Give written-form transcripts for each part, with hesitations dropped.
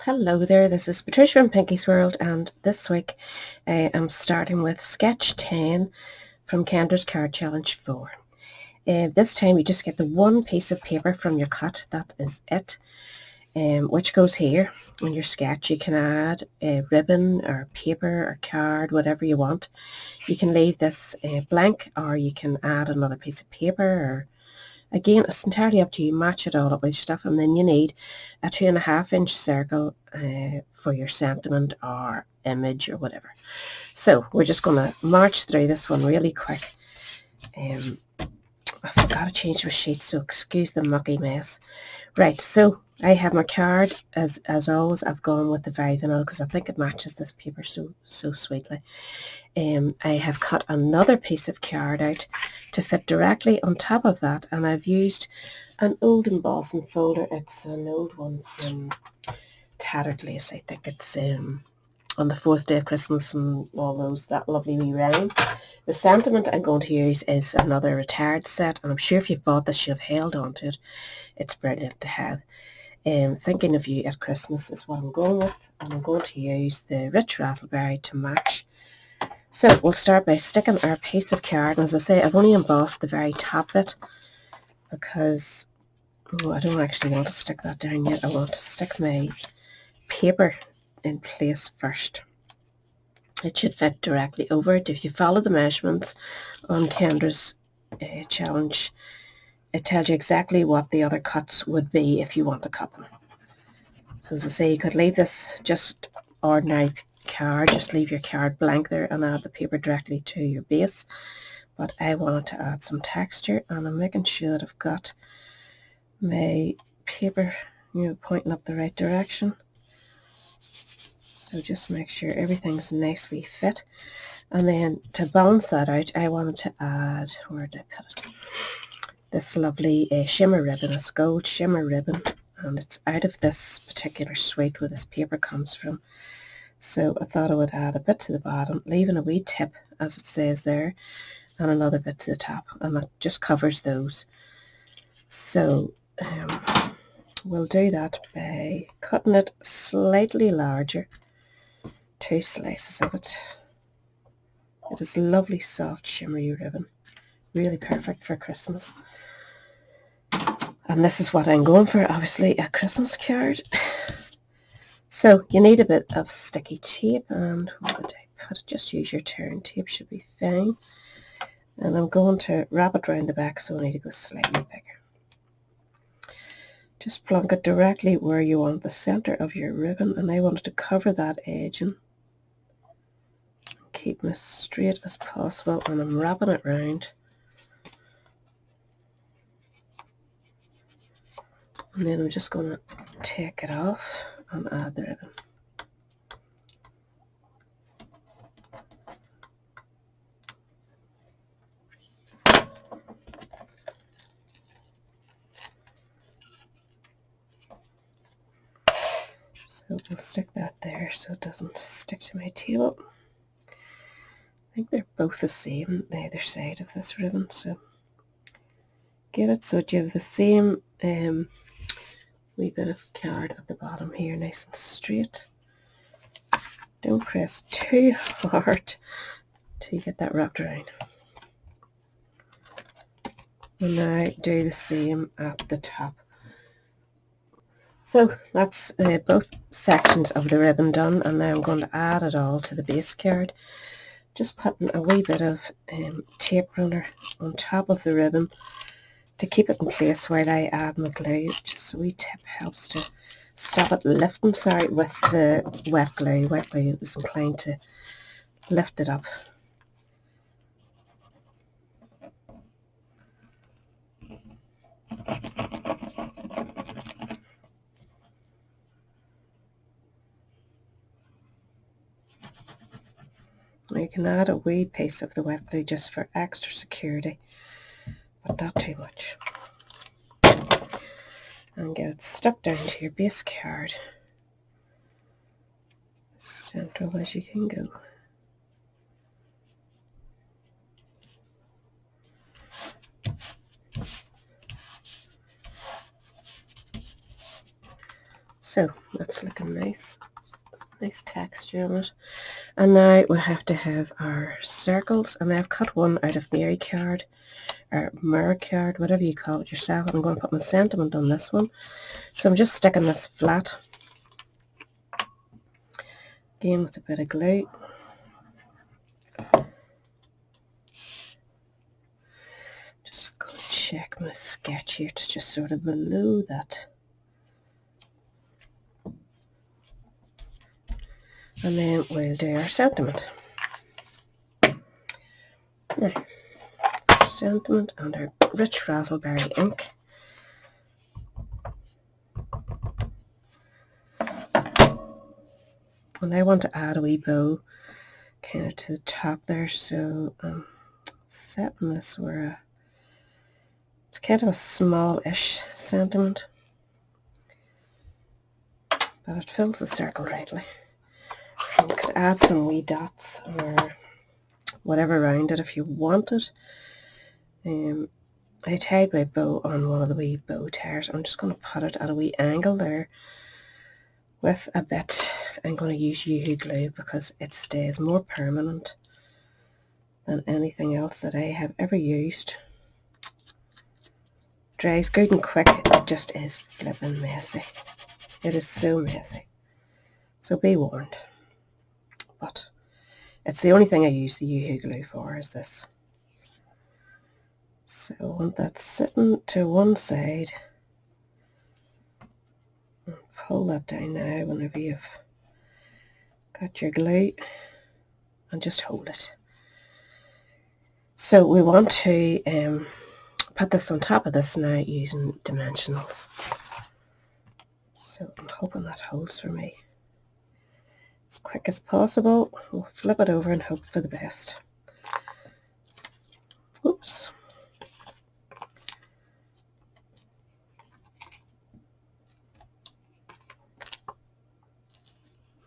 Hello there, this is Patricia from Pinky's World, and this week I am starting with Sketch 10 from Kendra's Card Challenge 4. This time you just get the one piece of paper from your cut, that is it, which goes here on your sketch. You can add a ribbon or paper or card, whatever you want. You can leave this blank, or you can add another piece of paper, or again, it's entirely up to you. Match it all up with stuff, and then you need a 2.5-inch circle for your sentiment or image or whatever. So we're just going to march through this one really quick. I forgot to change my sheet, so excuse the mucky mess. Right, so I have my card. As always, I've gone with the very vanilla because I think it matches this paper so sweetly. I have cut another piece of card out to fit directly on top of that, and I've used an old embossing folder. It's an old one from Tattered Lace. I think it's on the 4th day of Christmas and all those, that lovely wee rhyme. The sentiment I'm going to use is another retired set, and I'm sure if you've bought this you've held on to it. It's brilliant to have. Thinking of you at Christmas is what I'm going with, and I'm going to use the Rich Razzleberry to match. So we'll start by sticking our piece of card, and as I say, I've only embossed the very top bit because I don't actually want to stick that down yet. I want to stick my paper in place first. It should fit directly over it. If you follow the measurements on Kendra's challenge, it tells you exactly what the other cuts would be if you want to cut them. So as I say, you could leave this just ordinary card, just leave your card blank there and add the paper directly to your base. But I wanted to add some texture, and I'm making sure that I've got my paper, pointing up the right direction. So just make sure everything's nicely fit. And then to balance that out, I wanted to add, where did I put it? This lovely shimmer ribbon. It's gold shimmer ribbon, and it's out of this particular suite where this paper comes from. So I thought I would add a bit to the bottom, leaving a wee tip, as it says there, and another bit to the top, and that just covers those. So we'll do that by cutting it slightly larger, 2 slices of it. It is lovely, soft, shimmery ribbon, really perfect for Christmas. And this is what I'm going for, obviously, a Christmas card. So you need a bit of sticky tape, and what would I put? Just use your turn tape, should be fine. And I'm going to wrap it around the back, so I need to go slightly bigger. Just plonk it directly where you want the center of your ribbon, and I wanted to cover that edging. Keep them as straight as possible, and I'm wrapping it round. And then I'm just going to take it off and add the ribbon. So we'll stick that there so it doesn't stick to my table. I think they're both the same, either side of this ribbon, so get it so you have the same wee bit of card at the bottom here, nice and straight. Don't press too hard till you get that wrapped around. And now do the same at the top. So that's both sections of the ribbon done, and now I'm going to add it all to the base card. Just putting a wee bit of tape runner on top of the ribbon to keep it in place while I add my glue. Just a wee tip helps to stop it lifting, with the wet glue. Wet glue is inclined to lift it up. Now you can add a wee piece of the wet glue just for extra security, but not too much. And get it stuck down to your base card, central as you can go. So that's looking nice. Nice texture on it. And now we have to have our circles, and I've cut one out of Mary card, or Mer card, whatever you call it yourself. I'm going to put my sentiment on this one. So I'm just sticking this flat, again with a bit of glue. Just going to check my sketch here. It's just sort of below that. And then we'll do our sentiment. Now, our sentiment and our rich raspberry ink. And I want to add a wee bow kind of to the top there, so I'm setting this where it's kind of a small-ish sentiment, but it fills the circle rightly. And you could add some wee dots or whatever around it if you wanted. I tied my bow on one of the wee bow ties. I'm just going to put it at a wee angle there with a bit. I'm going to use UHU glue because it stays more permanent than anything else that I have ever used. Dries good and quick. It just is flipping messy. It is so messy. So be warned. But it's the only thing I use the UHU glue for, is this. So I want that sitting to one side. And pull that down now whenever you've got your glue, and just hold it. So we want to put this on top of this now using dimensionals. So I'm hoping that holds for me. As quick as possible, we'll flip it over and hope for the best. Oops.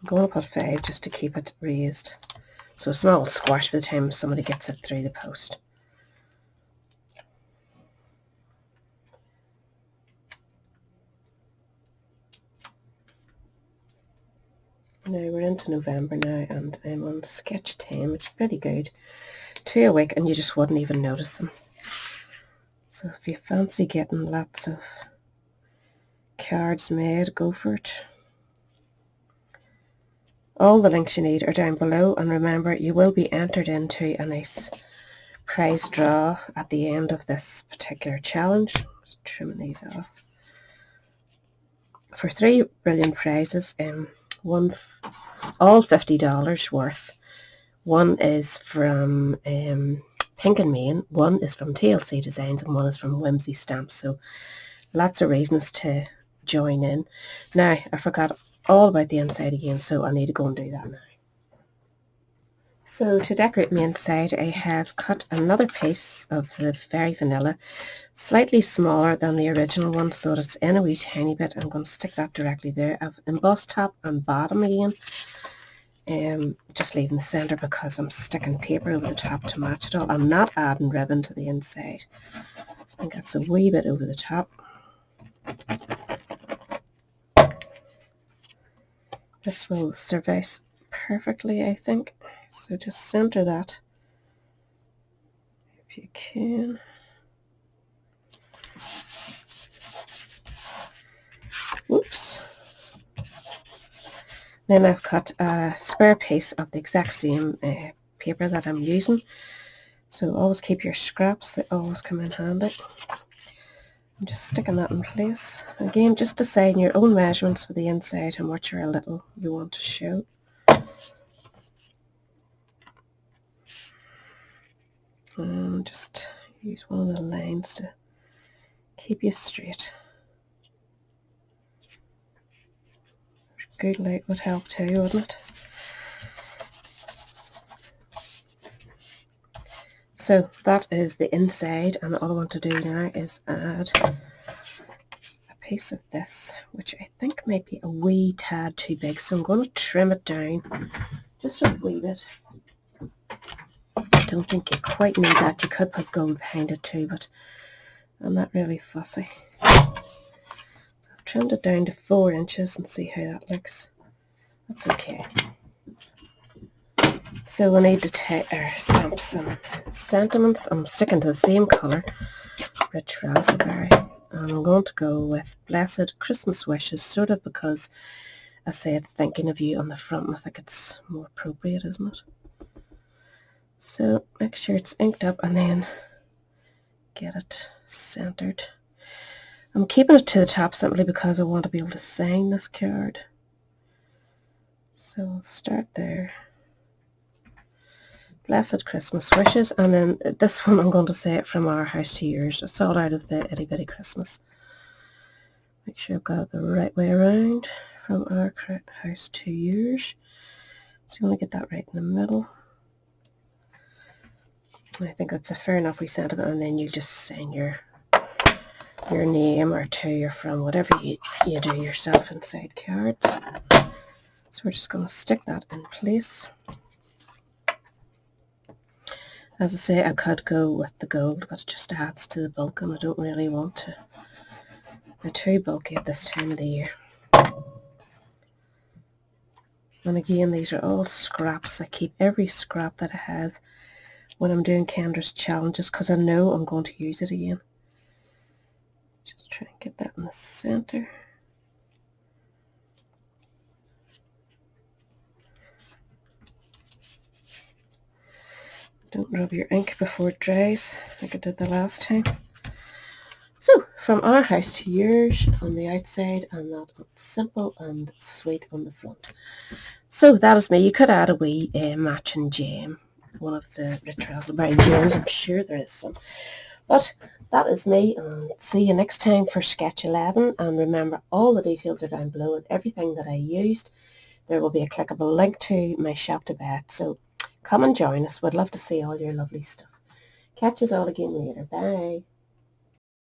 I'm going to put 5 just to keep it raised, so it's not all squashed by the time somebody gets it through the post. Now we're into November now, and I'm on sketch 10, which is pretty good. 2 a week and you just wouldn't even notice them. So if you fancy getting lots of cards made, go for it. All the links you need are down below, and remember, you will be entered into a nice prize draw at the end of this particular challenge. Just trimming these off. For 3 brilliant prizes, one all $50 worth. One is from Pink and Main, one is from TLC Designs, and one is from Whimsy Stamps. So lots of reasons to join in. Now, I forgot all about the inside again, so I need to go and do that now. So to decorate my inside, I have cut another piece of the Fairy Vanilla, slightly smaller than the original one, so that it's in a wee tiny bit. I'm going to stick that directly there. I've embossed top and bottom again, just leaving the centre because I'm sticking paper over the top to match it all. I'm not adding ribbon to the inside. I think that's a wee bit over the top. This will suffice perfectly, I think. So just centre that if you can. Whoops. Then I've cut a spare piece of the exact same paper that I'm using. So always keep your scraps, they always come in handy. I'm just sticking that in place. Again, just deciding your own measurements for the inside and what your little you want to show. And just use one of the lines to keep you straight. Good light would help too, wouldn't it? So that is the inside, and all I want to do now is add a piece of this, which I think might be a wee tad too big, so I'm going to trim it down just a wee bit. I don't think you quite need that. You could put gold behind it too, but I'm not really fussy. So I've trimmed it down to 4 inches and see how that looks. That's okay. So we need to stamp some sentiments. I'm sticking to the same colour, Rich Raspberry. And I'm going to go with Blessed Christmas Wishes, sort of because I said thinking of you on the front, and I think it's more appropriate, isn't it? So make sure it's inked up and then get it centered. I'm keeping it to the top simply because I want to be able to sign this card. So I'll start there. Blessed Christmas Wishes, and then this one I'm going to say it from our house to yours. I saw it out of the Itty Bitty Christmas. Make sure I've got it the right way around. From our house to yours. So you want to get that right in the middle. I think that's a fair enough wee sentiment, and then you just sign your name or to or from, whatever you do yourself inside cards. So we're just going to stick that in place. As I say, I could go with the gold, but it just adds to the bulk, and I don't really want to be too bulky at this time of the year. And again, these are all scraps. I keep every scrap that I have when I'm doing Kendra's challenges because I know I'm going to use it again. Just try and get that in the center. Don't rub your ink before it dries like I did the last time. So, from our house to yours on the outside, and that simple and sweet on the front. So that is me. You could add a wee matching gem, one of the Rich Raspberry gems. I'm sure there is some. But that is me, and see you next time for Sketch 11. And remember, all the details are down below, and everything that I used. There will be a clickable link to my shop to buy it. So come and join us. We'd love to see all your lovely stuff. Catch us all again later. Bye.